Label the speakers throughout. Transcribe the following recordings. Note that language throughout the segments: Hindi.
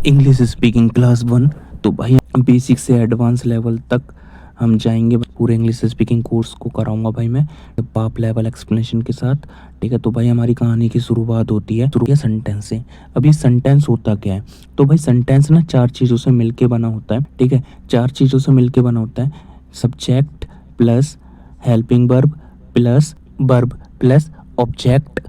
Speaker 1: English speaking class 1। तो भाई बेसिक से एडवांस लेवल तक हम जाएंगे। पूरे इंग्लिश स्पीकिंग कोर्स को कराऊंगा भाई मैं पाप लेवल एक्सप्लेनेशन के साथ। ठीक है, तो भाई हमारी कहानी की शुरुआत होती है सेंटेंस से। अभी सेंटेंस होता क्या है? तो भाई सेंटेंस ना 4 चीज़ों से मिलके बना होता है। ठीक है, 4 चीज़ों से मिलके बना होता है। Subject plus helping verb plus verb plus object.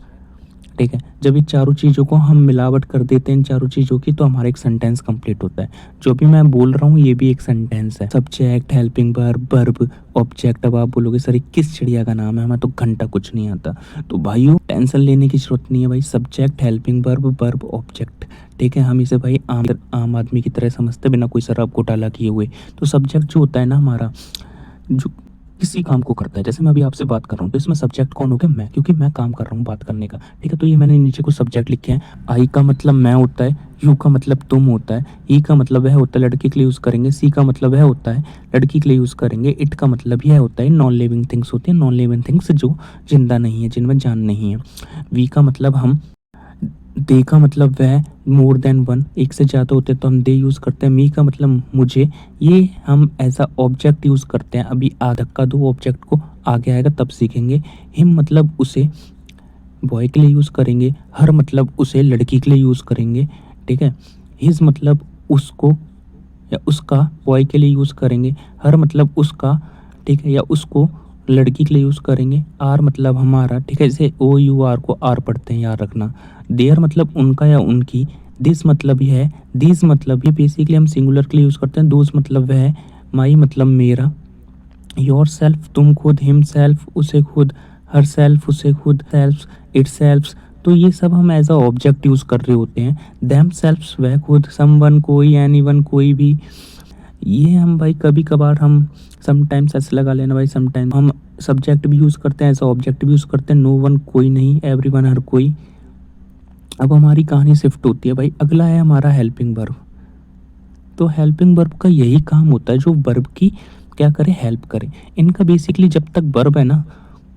Speaker 1: ठीक है, जब ये चारों चीज़ों को हम मिलावट कर देते हैं इन चारों चीज़ों की, तो हमारा एक सेंटेंस कंप्लीट होता है। जो भी मैं बोल रहा हूँ ये भी एक सेंटेंस है। Subject helping verb verb object. अब आप बोलोगे सर किस चिड़िया का नाम है, हमें तो घंटा कुछ नहीं आता। तो भाइयों टेंशन लेने की जरूरत नहीं है भाई। Subject helping verb verb object. ठीक है, हम इसे भाई आम आदमी की तरह समझते बिना कोई शराब घोटाला किए हुए। तो सब्जेक्ट जो होता है ना हमारा, जो किसी काम को करता है, जैसे मैं अभी आपसे बात कर रहा हूँ तो इसमें सब्जेक्ट कौन हो गया? मैं, क्योंकि मैं काम कर रहा हूँ बात करने का। ठीक है, तो ये मैंने नीचे कुछ सब्जेक्ट लिखे हैं। आई का मतलब मैं होता है, यू का मतलब तुम होता है, ई का मतलब वह होता है लड़की के लिए यूज़ करेंगे, सी का मतलब वह होता है लड़की के लिए यूज़ करेंगे, इट का मतलब यह होता है नॉन लिविंग थिंग्स होती है, नॉन लिविंग थिंग्स जो जिंदा नहीं है, जिनमें जान नहीं है। वी का मतलब हम, दे का मतलब वह, मोर देन वन एक से ज़्यादा होते हैं तो हम दे यूज़ करते हैं। मी का मतलब मुझे, ये हम ऐसा ऑब्जेक्ट यूज़ करते हैं। अभी आ धक्का दो ऑब्जेक्ट को, आगे आएगा तब सीखेंगे। हिम मतलब उसे बॉय के लिए यूज़ करेंगे। हर मतलब उसे लड़की के लिए यूज़ करेंगे। ठीक है, हिज मतलब उसको या उसका बॉय के लिए यूज़ करेंगे। हर मतलब उसका, ठीक है, या उसको लड़की के लिए यूज़ करेंगे। आर मतलब हमारा। ठीक है, जैसे ओ यू आर को आर पढ़ते हैं, याद रखना। देयर मतलब उनका या उनकी। दिस मतलब यह है, दिस मतलब ये बेसिकली हम सिंगुलर के लिए यूज़ करते हैं। दोस्त मतलब वह, माई मतलब मेरा, योर सेल्फ तुम खुद, हिम सेल्फ उसे खुद, हर सेल्फ उसे खुद, सेल्फ इट सेल्फ। तो ये सब हम एज अ ऑब्जेक्ट यूज़ कर रहे होते हैं। देम सेल्फ्स वह खुद, समवन कोई, एनीवन कोई भी। ये हम भाई कभी कभार हम समटाइम्स ऐसे लगा लेना भाई, समटाइम हम सब्जेक्ट भी यूज़ करते हैं, ऐसा ऑब्जेक्ट भी यूज़ करते हैं। नो वन कोई नहीं, एवरी वन हर कोई। अब हमारी कहानी शिफ्ट होती है भाई। अगला है हमारा हेल्पिंग वर्ब। तो हेल्पिंग वर्ब का यही काम होता है जो वर्ब की क्या करे, हेल्प करे। इनका बेसिकली जब तक वर्ब है ना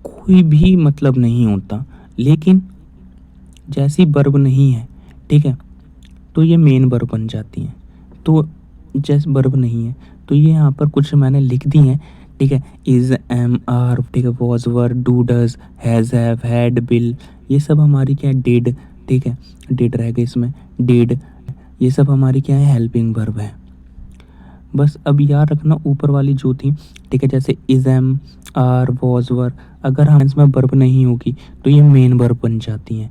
Speaker 1: कोई भी मतलब नहीं होता, लेकिन जैसी वर्ब नहीं है, ठीक है, तो ये मेन वर्ब बन जाती हैं। तो जैसे वर्ब नहीं है तो ये यहाँ पर कुछ मैंने लिख दी हैं। ठीक है, इज, एम, आर, ठीक है, was, were, do, does, has, have, had, bill, ये सब हमारी क्या है, डिड। ठीक है, डिड रह गए इसमें, डिड, ये सब हमारी क्या है, हेल्पिंग वर्ब है। बस अब याद रखना ऊपर वाली जो थी, ठीक है, जैसे इज, एम, आर, वॉज, वर, अगर हम इसमें वर्ब नहीं होगी तो ये मेन वर्ब बन जाती हैं,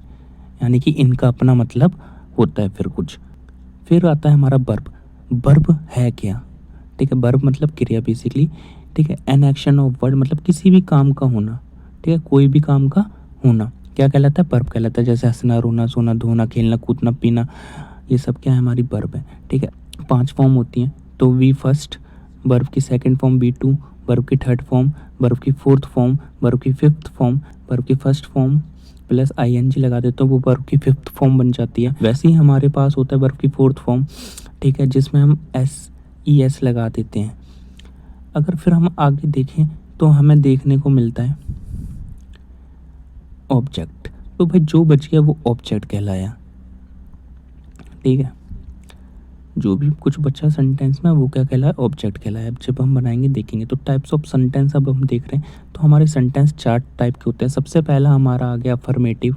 Speaker 1: यानी कि इनका अपना मतलब होता है फिर कुछ। फिर आता है हमारा वर्ब। वर्ब है क्या? ठीक है, वर्ब मतलब क्रिया बेसिकली। ठीक है, एन एक्शन ऑफ वर्ड मतलब किसी भी काम का होना। ठीक है, कोई भी काम का होना क्या कहलाता है, वर्ब कहलाता है। जैसे हंसना, रोना, सोना, धोना, खेलना, कूदना, पीना, ये सब क्या है, हमारी वर्ब है। ठीक है, 5 फॉर्म होती हैं। तो वी फर्स्ट, वर्ब की second form V two, verb की थर्ड फॉर्म, वर्ब की फोर्थ फॉर्म, वर्ब की फिफ्थ फॉर्म, वर्ब की फर्स्ट फॉर्म प्लस ING लगा देते तो वो वर्ब की फिफ्थ फॉर्म बन जाती है। वैसे ही हमारे पास होता है वर्ब की फोर्थ फॉर्म, ठीक है, जिसमें हम SES लगा देते हैं। अगर फिर हम आगे देखें तो हमें देखने को मिलता है ऑब्जेक्ट। तो भाई जो बच गया वो ऑब्जेक्ट कहलाया। ठीक है, जो भी कुछ बचा सेंटेंस में वो क्या कहलाया, ऑब्जेक्ट कहलाया। अब जब हम बनाएंगे देखेंगे तो टाइप्स ऑफ सेंटेंस अब हम देख रहे हैं। तो हमारे सेंटेंस 4 टाइप के होते हैं। सबसे पहला हमारा आ गया अफर्मेटिव।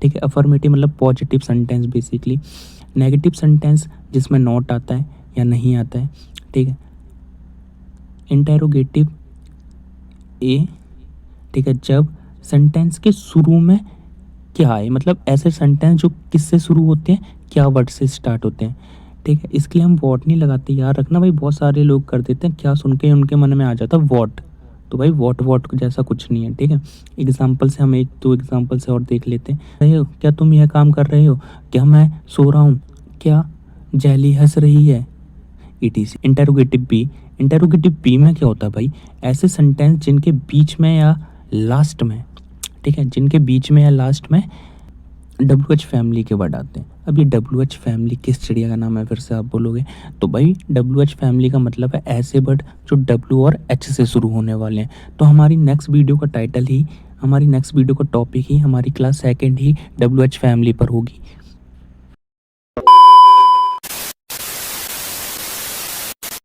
Speaker 1: ठीक है, अफर्मेटिव मतलब positive sentence basically. Negative sentence जिसमें नॉट आता है या नहीं आता है। ठीक है, इंटेरोगेटिव ए। ठीक है, जब सेंटेंस के शुरू में क्या आए, मतलब ऐसे सेंटेंस जो किससे शुरू होते हैं, क्या वर्ड से स्टार्ट होते हैं। ठीक है, इसके लिए हम वॉट नहीं लगाते, याद रखना भाई। बहुत सारे लोग कर देते हैं, क्या सुन के उनके मन में आ जाता है वॉट। तो भाई वॉट वॉट जैसा कुछ नहीं है। ठीक है, एग्जाम्पल से हम 1-2 एग्जाम्पल से और देख लेते हैं। रहे हो क्या तुम यह काम कर रहे हो, क्या मैं सो रहा हूँ, क्या जैली हंस रही है, ETC। Interrogative B. Interrogative B में क्या होता है भाई, ऐसे सेंटेंस जिनके बीच में या लास्ट में, ठीक है, जिनके बीच में या लास्ट में WH फैमिली के वर्ड आते हैं। अब ये WH फैमिली किस चिड़िया का नाम है, फिर से आप बोलोगे तो भाई WH फैमिली का मतलब है ऐसे वर्ड जो W और H से शुरू होने वाले हैं। तो हमारी नेक्स्ट वीडियो का टाइटल ही, हमारी नेक्स्ट वीडियो का टॉपिक ही, हमारी क्लास सेकंड ही WH फैमिली पर होगी।